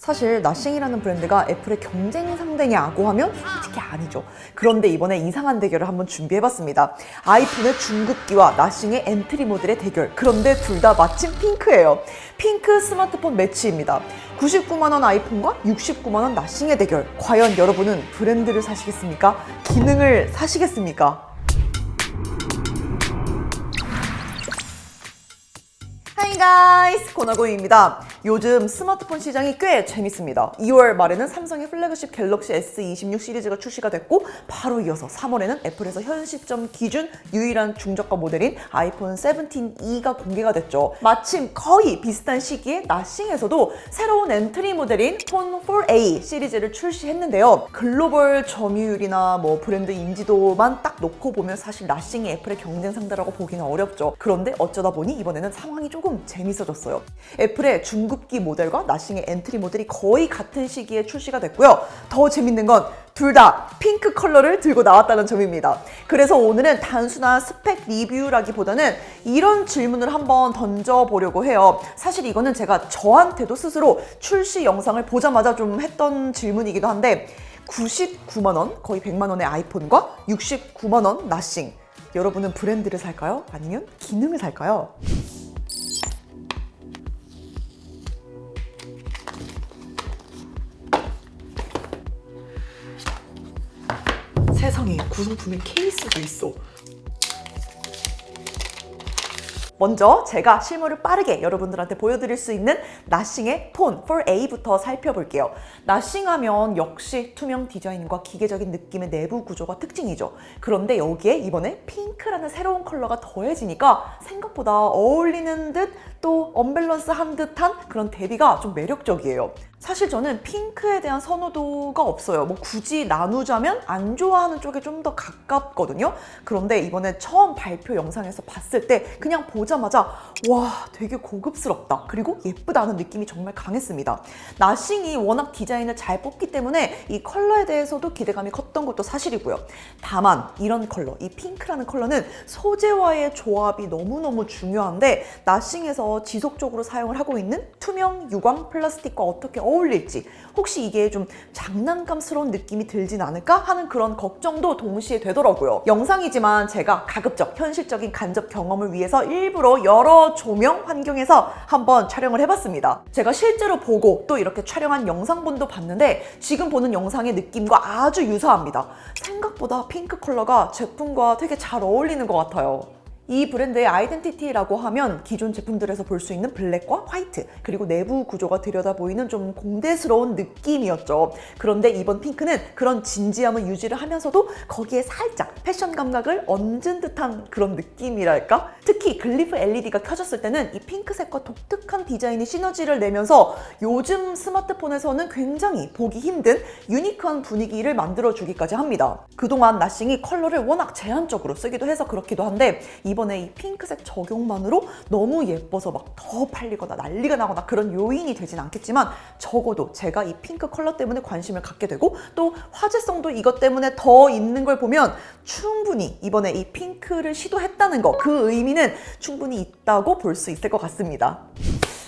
사실 나싱이라는 브랜드가 애플의 경쟁 상대냐고 하면 솔직히 아니죠. 그런데 이번에 이상한 대결을 한번 준비해봤습니다. 아이폰의 중급기와 나싱의 엔트리 모델의 대결. 그런데 둘 다 마침 핑크예요. 핑크 스마트폰 매치입니다. 99만 원 아이폰과 69만 원 나싱의 대결. 과연 여러분은 브랜드를 사시겠습니까? 기능을 사시겠습니까? Hi guys! 고나고이입니다. 요즘 스마트폰 시장이 꽤 재밌습니다. 2월 말에는 삼성의 플래그십 갤럭시 S26 시리즈가 출시가 됐고 바로 이어서 3월에는 애플에서 현 시점 기준 유일한 중저가 모델인 아이폰 17E가 공개가 됐죠. 마침 거의 비슷한 시기에 나싱에서도 새로운 엔트리 모델인 폰 4A 시리즈를 출시했는데요. 글로벌 점유율이나 브랜드 인지도만 딱 놓고 보면 사실 나싱이 애플의 경쟁 상대라고 보기는 어렵죠. 그런데 어쩌다 보니 이번에는 상황이 조금 재밌어졌어요. 애플의 중급기 모델과 나싱의 엔트리 모델이 거의 같은 시기에 출시가 됐고요. 더 재밌는 건 둘 다 핑크 컬러를 들고 나왔다는 점입니다. 그래서 오늘은 단순한 스펙 리뷰라기보다는 이런 질문을 한번 던져보려고 해요. 사실 이거는 제가 저한테도 스스로 출시 영상을 보자마자 좀 했던 질문이기도 한데 99만 원, 거의 100만 원의 아이폰과 69만 원 나싱. 여러분은 브랜드를 살까요? 아니면 기능을 살까요? 세상에 구성품에 케이스도 있어. 먼저 제가 실물을 빠르게 여러분들한테 보여드릴 수 있는 나싱의 폰 4A부터 살펴볼게요. 나싱 하면 역시 투명 디자인과 기계적인 느낌의 내부 구조가 특징이죠. 그런데 여기에 이번에 핑크라는 새로운 컬러가 더해지니까 생각보다 어울리는 듯 또 언밸런스한 듯한 그런 대비가 좀 매력적이에요. 사실 저는 핑크에 대한 선호도가 없어요. 굳이 나누자면 안 좋아하는 쪽에 좀 더 가깝거든요. 그런데 이번에 처음 발표 영상에서 봤을 때 그냥 보자마자 와, 되게 고급스럽다. 그리고 예쁘다는 느낌이 정말 강했습니다. 나싱이 워낙 디자인을 잘 뽑기 때문에 이 컬러에 대해서도 기대감이 컸던 것도 사실이고요. 다만 이런 컬러, 이 핑크라는 컬러는 소재와의 조합이 너무너무 중요한데 나싱에서 지속적으로 사용을 하고 있는 투명 유광 플라스틱과 어떻게 어울릴지, 혹시 이게 좀 장난감스러운 느낌이 들진 않을까 하는 그런 걱정도 동시에 되더라고요. 영상이지만 제가 가급적 현실적인 간접 경험을 위해서 일부러 여러 조명 환경에서 한번 촬영을 해봤습니다. 제가 실제로 보고 또 이렇게 촬영한 영상본도 봤는데 지금 보는 영상의 느낌과 아주 유사합니다. 생각보다 핑크 컬러가 제품과 되게 잘 어울리는 것 같아요. 이 브랜드의 아이덴티티라고 하면 기존 제품들에서 볼 수 있는 블랙과 화이트, 그리고 내부 구조가 들여다보이는 좀 공대스러운 느낌이었죠. 그런데 이번 핑크는 그런 진지함을 유지를 하면서도 거기에 살짝 패션 감각을 얹은 듯한 그런 느낌이랄까? 특히 글리프 LED가 켜졌을 때는 이 핑크색과 독특한 디자인이 시너지를 내면서 요즘 스마트폰에서는 굉장히 보기 힘든 유니크한 분위기를 만들어주기까지 합니다. 그동안 나싱이 컬러를 워낙 제한적으로 쓰기도 해서 그렇기도 한데 이번에 이 핑크색 적용만으로 너무 예뻐서 막 더 팔리거나 난리가 나거나 그런 요인이 되진 않겠지만 적어도 제가 이 핑크 컬러 때문에 관심을 갖게 되고 또 화제성도 이것 때문에 더 있는 걸 보면 충분히 이번에 이 핑크를 시도했다는 거, 그 의미는 충분히 있다고 볼 수 있을 것 같습니다.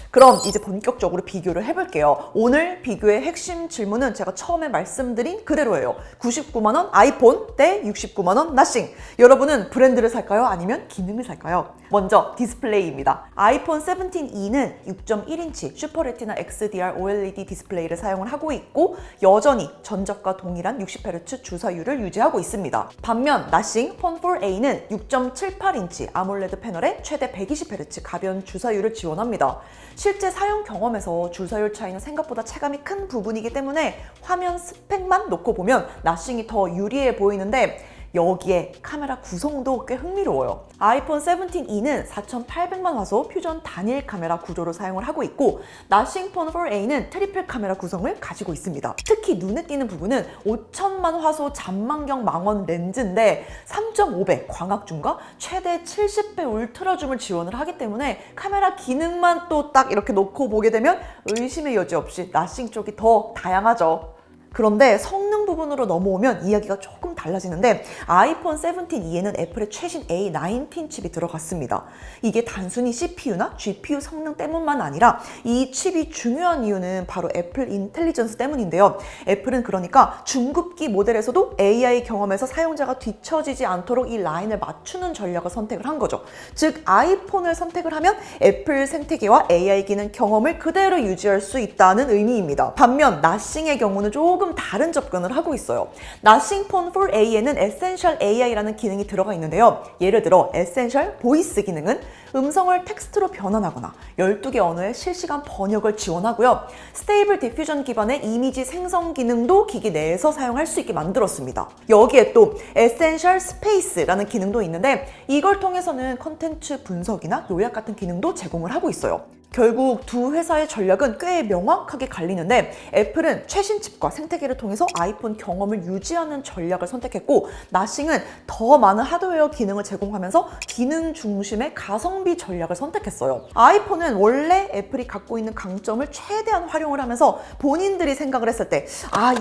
그럼 이제 본격적으로 비교를 해볼게요. 오늘 비교의 핵심 질문은 제가 처음에 말씀드린 그대로예요. 99만 원 아이폰 대 69만 원 나싱. 여러분은 브랜드를 살까요? 아니면 기능을 살까요? 먼저 디스플레이입니다. 아이폰 17E는 6.1인치 슈퍼 레티나 XDR OLED 디스플레이를 사용을 하고 있고 여전히 전작과 동일한 60Hz 주사율을 유지하고 있습니다. 반면 나싱 폰 4A는 6.78인치 아몰레드 패널에 최대 120Hz 가변 주사율을 지원합니다. 실제 사용 경험에서 주사율 차이는 생각보다 체감이 큰 부분이기 때문에 화면 스펙만 놓고 보면 나싱이 더 유리해 보이는데 여기에 카메라 구성도 꽤 흥미로워요. 아이폰 17E는 4800만 화소 퓨전 단일 카메라 구조를 사용을 하고 있고 나싱 폰 4A는 트리플 카메라 구성을 가지고 있습니다. 특히 눈에 띄는 부분은 5000만 화소 잔망경 망원 렌즈인데 3.5배 광학줌과 최대 70배 울트라줌을 지원을 하기 때문에 카메라 기능만 또 딱 이렇게 놓고 보게 되면 의심의 여지 없이 나싱 쪽이 더 다양하죠. 그런데 성능 부분으로 넘어오면 이야기가 조금 달라지는데 아이폰 17e에는 애플의 최신 A19 칩이 들어갔습니다. 이게 단순히 CPU나 GPU 성능 때문만 아니라 이 칩이 중요한 이유는 바로 애플 인텔리전스 때문인데요. 애플은 그러니까 중급기 모델에서도 AI 경험에서 사용자가 뒤처지지 않도록 이 라인을 맞추는 전략을 선택을 한 거죠. 즉 아이폰을 선택을 하면 애플 생태계와 AI 기능 경험을 그대로 유지할 수 있다는 의미입니다. 반면 나싱의 경우는 조금 다른 접근을 하고 있어요. 나싱 폰 4A에는 에센셜 AI라는 기능이 들어가 있는데요. 예를 들어 에센셜 보이스 기능은 음성을 텍스트로 변환하거나 12개 언어의 실시간 번역을 지원하고요. 스테이블 디퓨전 기반의 이미지 생성 기능도 기기 내에서 사용할 수 있게 만들었습니다. 여기에 또 에센셜 스페이스라는 기능도 있는데 이걸 통해서는 컨텐츠 분석이나 요약 같은 기능도 제공을 하고 있어요. 결국 두 회사의 전략은 꽤 명확하게 갈리는데 애플은 최신 칩과 생태계를 통해서 아이폰 경험을 유지하는 전략을 선택했고 나싱은 더 많은 하드웨어 기능을 제공하면서 기능 중심의 가성비 전략을 선택했어요. 아이폰은 원래 애플이 갖고 있는 강점을 최대한 활용을 하면서 본인들이 생각을 했을 때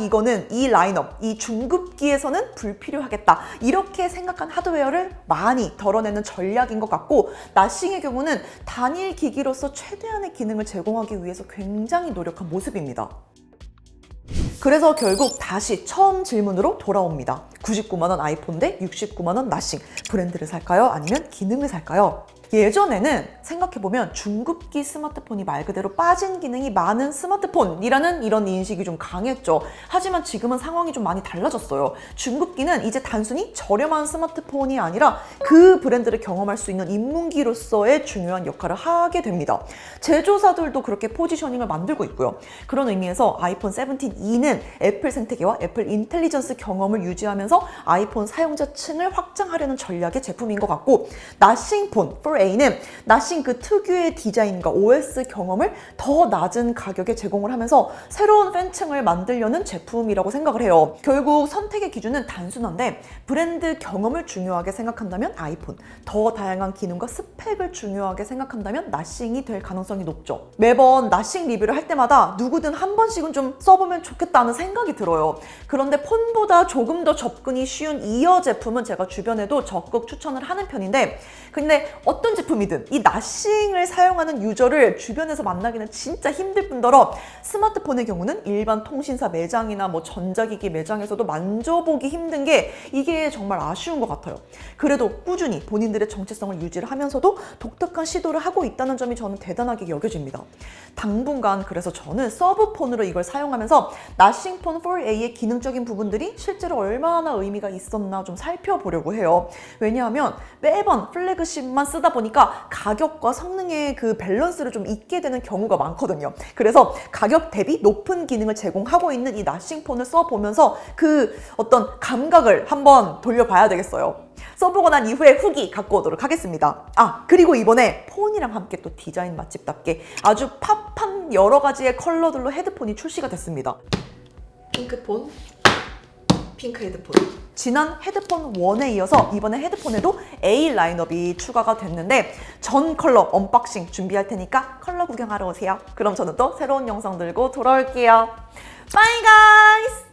이거는 이 라인업, 이 중급기에서는 불필요하겠다 이렇게 생각한 하드웨어를 많이 덜어내는 전략인 것 같고 나싱의 경우는 단일 기기로서 최대한의 기능을 제공하기 위해서 굉장히 노력한 모습입니다. 그래서 결국 다시 처음 질문으로 돌아옵니다. 99만 원 아이폰 대 69만 원 나싱. 브랜드를 살까요? 아니면 기능을 살까요? 예전에는 생각해보면 중급기 스마트폰이 말 그대로 빠진 기능이 많은 스마트폰이라는 이런 인식이 좀 강했죠. 하지만 지금은 상황이 좀 많이 달라졌어요. 중급기는 이제 단순히 저렴한 스마트폰이 아니라 그 브랜드를 경험할 수 있는 입문기로서의 중요한 역할을 하게 됩니다. 제조사들도 그렇게 포지셔닝을 만들고 있고요. 그런 의미에서 아이폰 17e는 애플 생태계와 애플 인텔리전스 경험을 유지하면서 아이폰 사용자층을 확장하려는 전략의 제품인 것 같고 나싱 폰 4A는 나싱 그 특유의 디자인과 OS 경험을 더 낮은 가격에 제공을 하면서 새로운 팬층을 만들려는 제품이라고 생각을 해요. 결국 선택의 기준은 단순한데 브랜드 경험을 중요하게 생각한다면 아이폰, 더 다양한 기능과 스펙을 중요하게 생각한다면 나싱이 될 가능성이 높죠. 매번 나싱 리뷰를 할 때마다 누구든 한 번씩은 좀 써보면 좋겠다는 생각이 들어요. 그런데 폰보다 조금 더 접근이 쉬운 이어 제품은 제가 주변에도 적극 추천을 하는 편인데 근데 어떤 제품이든 이 나싱을 사용하는 유저를 주변에서 만나기는 진짜 힘들 뿐더러 스마트폰의 경우는 일반 통신사 매장이나 전자기기 매장에서도 만져보기 힘든 게 이게 정말 아쉬운 것 같아요. 그래도 꾸준히 본인들의 정체성을 유지를 하면서도 독특한 시도를 하고 있다는 점이 저는 대단하게 여겨집니다. 당분간 그래서 저는 서브폰으로 이걸 사용하면서 나싱 폰 4A의 기능적인 부분들이 실제로 얼마나 의미가 있었나 좀 살펴보려고 해요. 왜냐하면 매번 플래그십만 쓰다 보니까 가격과 성능의 그 밸런스를 좀 잊게 되는 경우가 많거든요. 그래서 가격 대비 높은 기능을 제공하고 있는 이 나싱 폰을 써보면서 그 어떤 감각을 한번 돌려봐야 되겠어요. 써보고 난 이후에 후기 갖고 오도록 하겠습니다. 그리고 이번에 폰이랑 함께 또 디자인 맛집답게 아주 팝한 여러 가지의 컬러들로 헤드폰이 출시가 됐습니다. 핑크폰, 핑크 헤드폰. 지난 헤드폰 1에 이어서 이번에 헤드폰에도 A 라인업이 추가가 됐는데 전 컬러 언박싱 준비할 테니까 컬러 구경하러 오세요. 그럼 저는 또 새로운 영상 들고 돌아올게요. Bye guys!